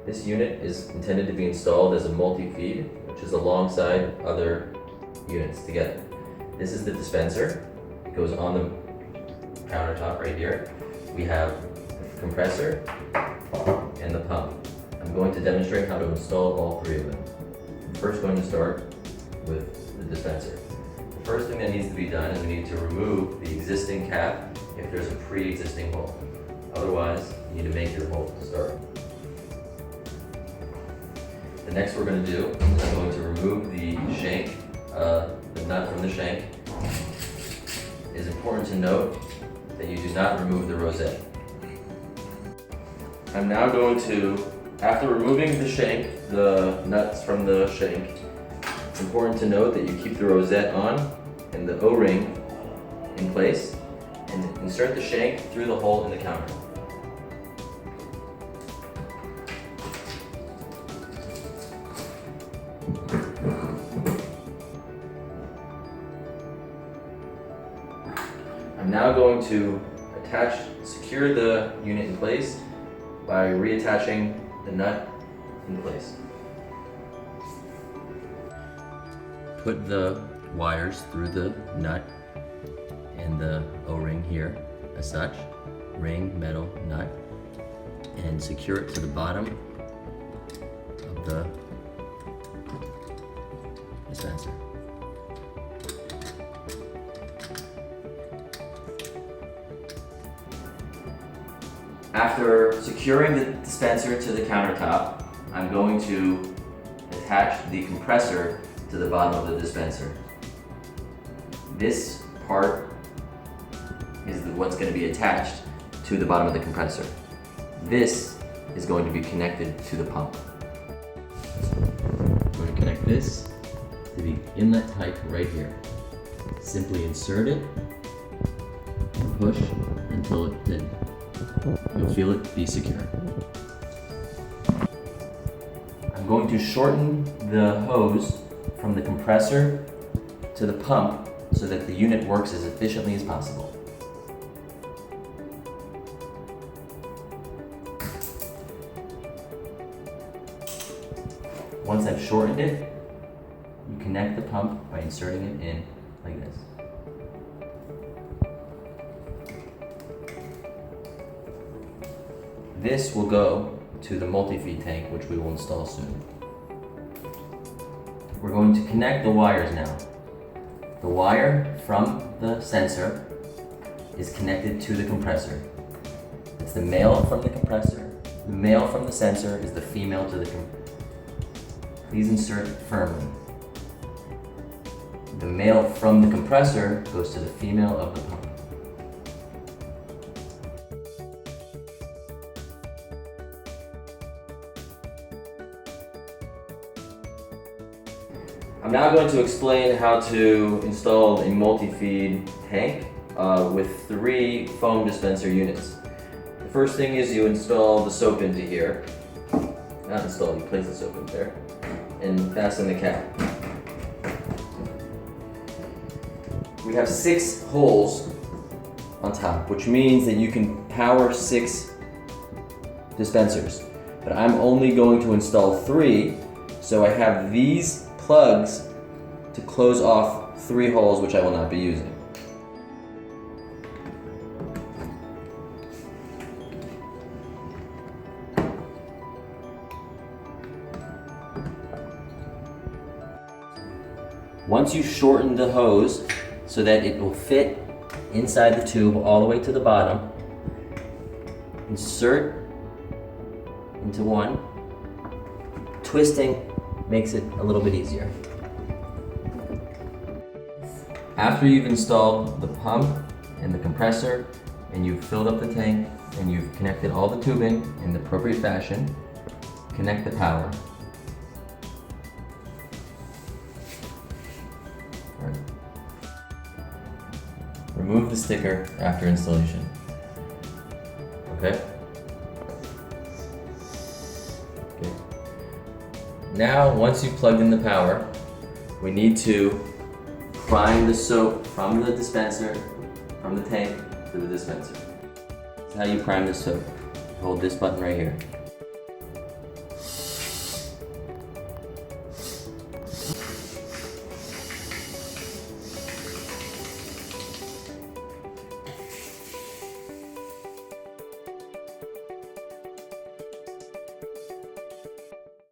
This unit is intended to be installed as a multi-feed, which is alongside other units together. This is the dispenser. It goes on the countertop right here. We have the compressor and the pump. I'm going to demonstrate how to install all three of them. I'm first going to start with the dispenser. The first thing that needs to be done is we need to remove the existing cap if there's a pre-existing hole. Otherwise, you need to make your hole to start. The next we're going to do is I'm going to remove the shank, the nut from the shank. It is important to note that you do not remove the rosette. I'm now going to, after removing the shank, the nuts from the shank, it's important to note that you keep the rosette on and the O-ring in place and insert the shank through the hole in the counter. I'm now going to secure the unit in place by reattaching the nut in place. Put the wires through the nut and the O-ring here as such, ring, metal, nut, and secure it to the bottom of the dispenser. After securing the dispenser to the countertop, I'm going to attach the compressor to the bottom of the dispenser. This part is what's going to be attached to the bottom of the compressor. This is going to be connected to the pump. I'm going to connect this to the inlet type right here. Simply insert it and push until you'll feel it be secure. I'm going to shorten the hose from the compressor to the pump so that the unit works as efficiently as possible. Once I've shortened it, you connect the pump by inserting it in like this. This will go to the multi-feed tank, which we will install soon. We're going to connect the wires now. The wire from the sensor is connected to the compressor. It's the male from the compressor. The male from the sensor is the female to the compressor. Please insert firmly. The male from the compressor goes to the female of the pump. I'm now going to explain how to install a multi-feed tank with 3 foam dispenser units. The first thing is you install the soap into here. Not install, you place the soap in there and fasten the cap. We have 6 holes on top, which means that you can power 6 dispensers. But I'm only going to install 3, so I have these plugs to close off 3 holes which I will not be using. Once you shorten the hose so that it will fit inside the tube all the way to the bottom, insert into one. Twisting makes it a little bit easier. After you've installed the pump and the compressor and you've filled up the tank and you've connected all the tubing in the appropriate fashion, connect the power. Right. Remove the sticker after installation. Okay? Now, once you've plugged in the power, we need to prime the soap from the dispenser, from the tank to the dispenser. This is how you prime the soap. Hold this button right here.